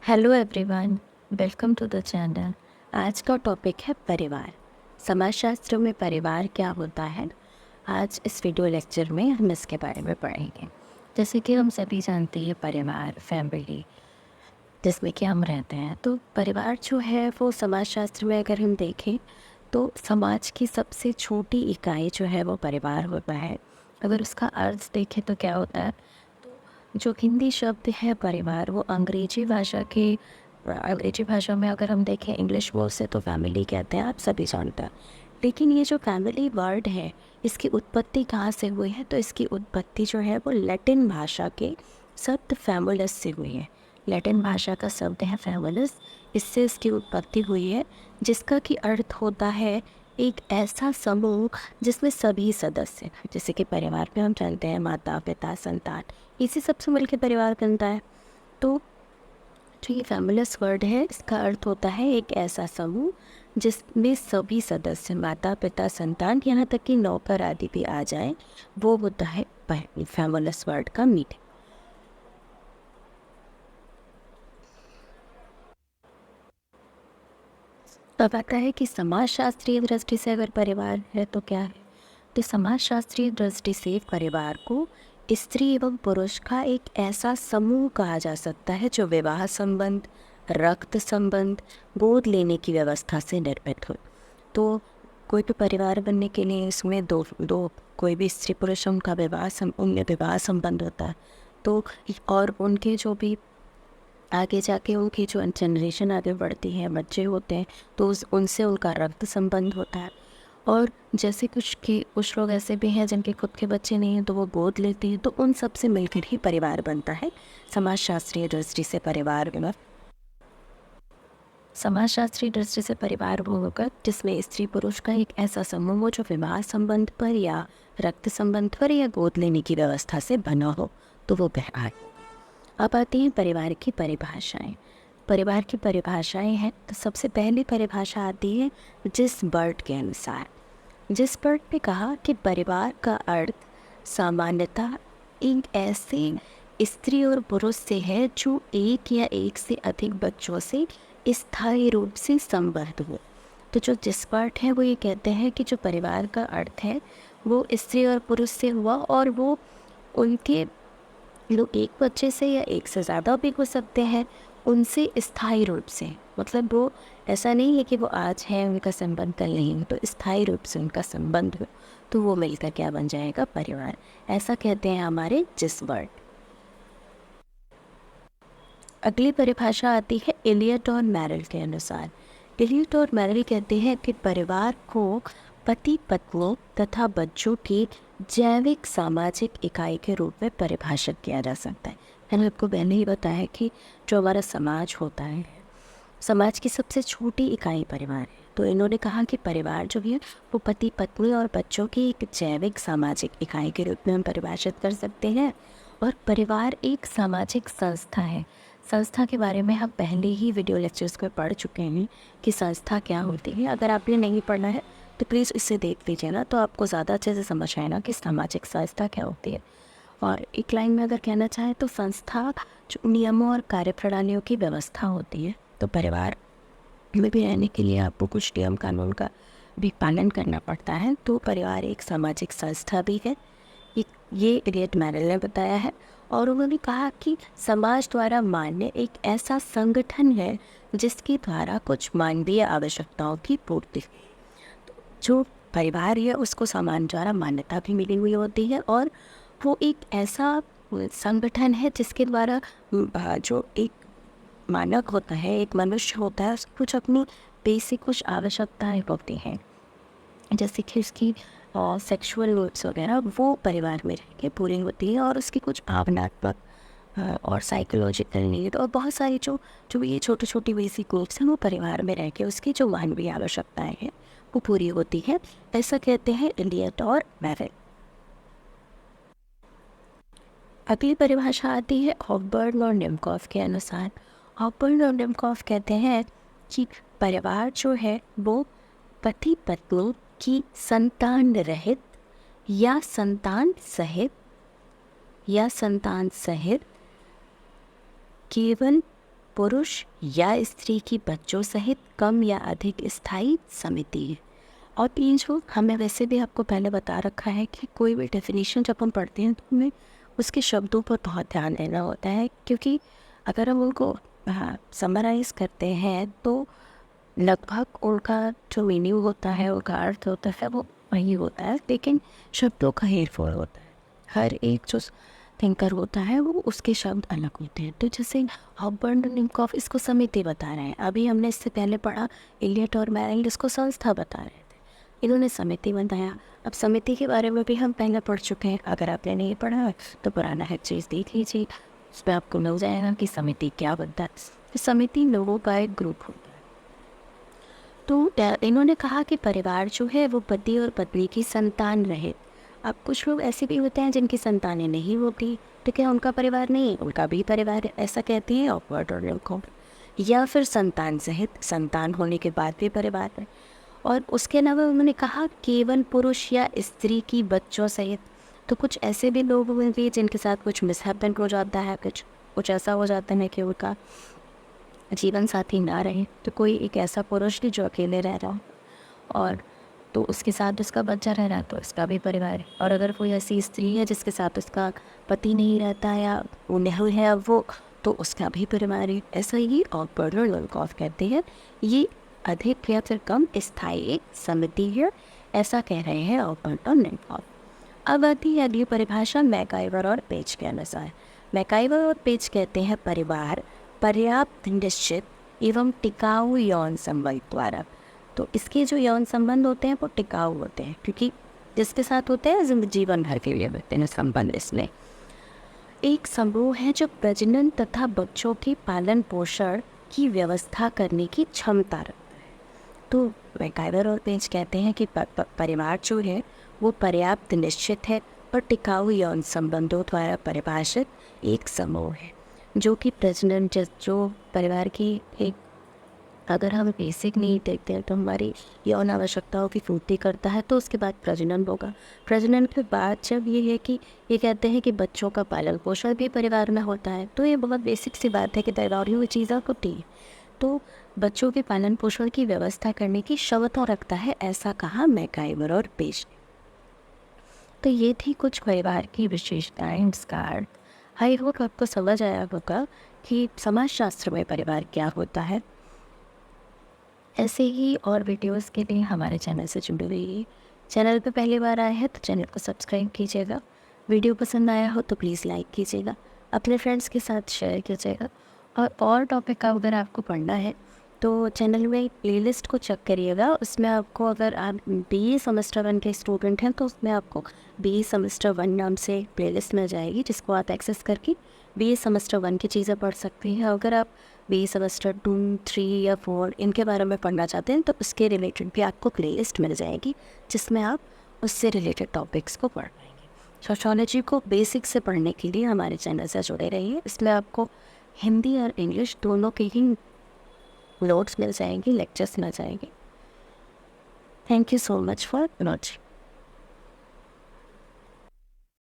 Hello everyone, welcome to the channel. आज का topic है परिवार। समाजशास्त्र में परिवार क्या होता है, आज इस वीडियो लेक्चर में हम इसके बारे में पढ़ेंगे। जैसे कि हम सभी जानते हैं, परिवार फैमिली जिसमें कि हम रहते हैं, तो परिवार जो है वो समाजशास्त्र में अगर हम देखें तो समाज की सबसे छोटी इकाई जो है वो परिवार होता है। अगर उसका अर्थ देखें तो क्या होता है, जो हिंदी शब्द है परिवार, वो अंग्रेजी भाषा में अगर हम देखें, इंग्लिश वर्ड से तो फैमिली कहते हैं, आप सभी जानते हैं। लेकिन ये जो फैमिली वर्ड है, इसकी उत्पत्ति कहाँ से हुई है? तो इसकी उत्पत्ति जो है वो लैटिन भाषा के शब्द फैमुलस से हुई है। लैटिन भाषा का शब्द है फैमुलस, इससे इसकी उत्पत्ति हुई है, जिसका कि अर्थ होता है एक ऐसा समूह जिसमें सभी सदस्य, जैसे कि परिवार में हम जानते हैं माता पिता संतान, इसी सबसे मिलकर परिवार बनता है। तो जो ये फैमुलस वर्ड है, इसका अर्थ होता है एक ऐसा समूह जिसमें सभी सदस्य, माता पिता संतान, यहाँ तक कि नौकर आदि भी आ जाए, वो होता है फैमुलस वर्ड का मीनिंग। अब आता है कि समाजशास्त्रीय दृष्टि से अगर परिवार है तो क्या है। तो समाजशास्त्रीय दृष्टि से परिवार को स्त्री एवं पुरुष का एक ऐसा समूह कहा जा सकता है जो विवाह संबंध, रक्त संबंध, गोद लेने की व्यवस्था से निर्मित हो। तो कोई भी परिवार बनने के लिए इसमें दो दो कोई भी स्त्री पुरुष, उनका उनमें विवाह संबंध होता है। तो और उनके जो भी आगे जाके उनकी जो जनरेशन आगे बढ़ती है, बच्चे होते हैं, तो उनसे उनका रक्त संबंध होता है। और जैसे कुछ लोग ऐसे भी हैं जिनके खुद के बच्चे नहीं हैं, तो वो गोद लेती हैं, तो उन सब से मिलकर ही परिवार बनता है। समाजशास्त्रीय दृष्टि से परिवार वो होगा जिसमें स्त्री पुरुष का एक ऐसा समूह हो जो विवाह संबंध पर या रक्त संबंध पर या गोद लेने की व्यवस्था से बना हो, तो वो परिवार। अब आती हैं परिवार की परिभाषाएं। परिवार की परिभाषाएं हैं, तो सबसे पहली परिभाषा आती है जिस बर्ड के अनुसार। जिस बर्ड ने कहा कि परिवार का अर्थ सामान्यतः एक ऐसे स्त्री और पुरुष से है जो एक या एक से अधिक बच्चों से स्थायी रूप से संबद्ध हो। तो जो जिस बर्ड है वो ये कहते हैं कि जो परिवार का अर्थ है वो स्त्री और पुरुष से हुआ, और वो उनके लोग एक बच्चे से या एक से ज़्यादा भी हो सकते हैं, उनसे स्थायी रूप से, मतलब वो ऐसा नहीं है कि वो आज है उनका संबंध कल नहीं हो, तो स्थायी रूप से उनका संबंध हो, तो वो मिलकर क्या बन जाएगा? परिवार। ऐसा कहते हैं हमारे जिस वर्ड। अगली परिभाषा आती है इलियट और मैरल के अनुसार। इलियट और मैरल कहते हैं कि परिवार को पति पत्नी तथा बच्चों की जैविक सामाजिक इकाई के रूप में परिभाषित किया जा सकता है। मैंने आपको पहले ही बताया कि जो हमारा समाज होता है, समाज की सबसे छोटी इकाई परिवार है। तो इन्होंने कहा कि परिवार जो है वो पति पत्नी और बच्चों की एक जैविक सामाजिक इकाई के रूप में हम परिभाषित कर सकते हैं। और परिवार एक सामाजिक संस्था है। संस्था के बारे में हम पहले ही वीडियो लेक्चर्स में पढ़ चुके हैं कि संस्था क्या होती है। अगर आपने नहीं पढ़ा है तो प्लीज़ इसे देख लीजिए ना, तो आपको ज़्यादा अच्छे से समझ आएगा कि सामाजिक संस्था क्या होती है। और एक लाइन में अगर कहना चाहें तो संस्था जो नियमों और कार्यप्रणालियों की व्यवस्था होती है। तो परिवार में भी रहने के लिए आपको कुछ नियम कानून का भी पालन करना पड़ता है। तो परिवार एक सामाजिक संस्था भी है, ये इलियट मैरल ने बताया है। और उन्होंने कहा कि समाज द्वारा मान्य एक ऐसा संगठन है जिसके द्वारा कुछ मानवीय आवश्यकताओं की पूर्ति, जो परिवार है उसको समाज द्वारा मान्यता भी मिली हुई होती है। और वो एक ऐसा संगठन है जिसके द्वारा जो एक मानव होता है, एक मनुष्य होता है, उसकी कुछ अपनी बेसिक कुछ आवश्यकताएं होती हैं, जैसे कि उसकी सेक्सुअल नीड्स वगैरह वो परिवार में रह के पूरी होती है। और उसकी कुछ भावनात्मक और साइकोलॉजिकल नीड और बहुत सारी जो जो ये छोटी छोटी बेसिक नीड्स हैं वो परिवार में रह के उसकी जो मानवीय आवश्यकताएं हैं वो पूरी होती है। ऐसा कहते हैं इलियट और मैरल। अगली परिभाषा आती है हॉबबर्न और निमकॉफ के अनुसार। हॉबबर्न और निमकॉफ कहते हैं कि परिवार जो है वो पति पत्नी की संतान रहित या संतान सहित केवल पुरुष या स्त्री की बच्चों सहित कम या अधिक स्थायी समिति है। और ये जो हमें वैसे भी आपको पहले बता रखा है कि कोई भी डेफिनेशन जब हम पढ़ते हैं तो हमें उसके शब्दों पर बहुत ध्यान देना होता है, क्योंकि अगर हम उनको समराइज़ करते हैं तो लगभग उनका जो मीनिंग होता है, उनका अर्थ होता है, वो वही होता है, लेकिन शब्दों का हेरफेर होता है। हर एक जो थिंकर होता है वो उसके शब्द अलग होते हैं। तो जैसे हॉबर्न निकोफ इसको समिति बता रहे हैं, अभी हमने इससे पहले पढ़ा इलियट और मैरिल इसको संस्था बता रहे थे, इन्होंने समिति बताया। अब समिति के बारे में भी हम पहले पढ़ चुके हैं, अगर आपने नहीं पढ़ा है तो पुराना है चीज़ देख लीजिए, उस पर आपको मिल जाएगा कि समिति क्या बनता है। तो समिति लोगों का एक ग्रुप होता है। तो इन्होंने कहा कि परिवार जो है वो पति और पत्नी की संतान रहे। अब कुछ लोग ऐसे भी होते हैं जिनकी संतानें नहीं होती, तो क्या उनका परिवार नहीं, उनका भी परिवार है, ऐसा कहते हैं ऑकवर्ड और लिंकॉन। या फिर संतान सहित, संतान होने के बाद भी परिवार है। और उसके अलावा उन्होंने कहा केवल पुरुष या स्त्री की बच्चों सहित। तो कुछ ऐसे भी लोग होंगे जिनके साथ कुछ मिसहैपन हो जाता है, कुछ ऐसा हो जाता है कि उनका जीवन साथी ना रहे, तो कोई एक ऐसा पुरुष भी जो अकेले रह रहा हो और तो उसके साथ उसका बच्चा रह रहा है तो इसका भी परिवार है। और अगर कोई ऐसी स्त्री है जिसके साथ उसका पति नहीं रहता या वो नहीं है अब वो, तो उसका भी परिवार है। ऐसा ही ऑकवर्ड और लिंकॉफ कहते हैं ये अधिक या फिर कम स्थायी समिति है, ऐसा कह रहे हैं ऑकवर्ड और लिंकॉफ। अब आती है अगली परिभाषा मैकाइवर और पेज के अनुसार। मैकाइवर और पेज कहते हैं परिवार पर्याप्त, निश्चित एवं टिकाऊ यौन संबंध द्वारा। तो इसके जो यौन संबंध होते हैं वो टिकाऊ होते हैं, क्योंकि जिसके साथ होते हैं जीवन भर के लिए होते हैं संबंध। इसमें एक समूह है जो प्रजनन तथा बच्चों के पालन पोषण की व्यवस्था करने की क्षमता रखता है। तो मैकाइवर और पेज कहते हैं कि परिवार जो है वो पर्याप्त, निश्चित है और टिकाऊ यौन संबंधों द्वारा परिभाषित एक समूह है जो कि प्रजनन, जो परिवार की एक, अगर हम बेसिक नीड देखते हैं तो हमारी यौन आवश्यकताओं की पूर्ति करता है, तो उसके बाद प्रजनन होगा। प्रजनन के बाद जब ये है कि ये कहते हैं कि बच्चों का पालन पोषण भी परिवार में होता है, तो ये बहुत बेसिक सी बात है कि परिवारों में चीज़ें होती हैं। तो बच्चों के पालन पोषण की व्यवस्था करने की क्षमता रखता है, ऐसा कहा मैकाइवर और पेज ने। तो ये थी कुछ परिवार की विशेषताएं, इसका अर्थ। आई होप आपको समझ आया होगा कि समाजशास्त्र में परिवार क्या होता है। ऐसे ही और वीडियोस के लिए हमारे चैनल से जुड़े रहिए। चैनल पे पहली बार आए हैं तो चैनल को सब्सक्राइब कीजिएगा। वीडियो पसंद आया हो तो प्लीज़ लाइक कीजिएगा, अपने फ्रेंड्स के साथ शेयर कीजिएगा। और टॉपिक का अगर आपको पढ़ना है तो चैनल में प्लेलिस्ट को चेक करिएगा। उसमें आपको, अगर आप BA सेमेस्टर 1 के स्टूडेंट हैं तो उसमें आपको BA सेमेस्टर 1 नाम से प्लेलिस्ट मिल जाएगी, जिसको आप एक्सेस करके BA सेमेस्टर 1 की चीज़ें पढ़ सकते हैं। अगर आप BA सेमेस्टर 2, 3 या 4 इनके बारे में पढ़ना चाहते हैं तो उसके रिलेटेड भी आपको प्लेलिस्ट मिल जाएगी, जिसमें आप उससे रिलेटेड टॉपिक्स को पढ़ पाएंगे। सोशियोलॉजी को बेसिक से पढ़ने के लिए हमारे चैनल से जुड़े रहिए। इसमें आपको हिंदी और इंग्लिश दोनों के ही नोट्स मिल जाएंगी, लेक्चर्स मिल जाएंगे। Thank you so much for watching.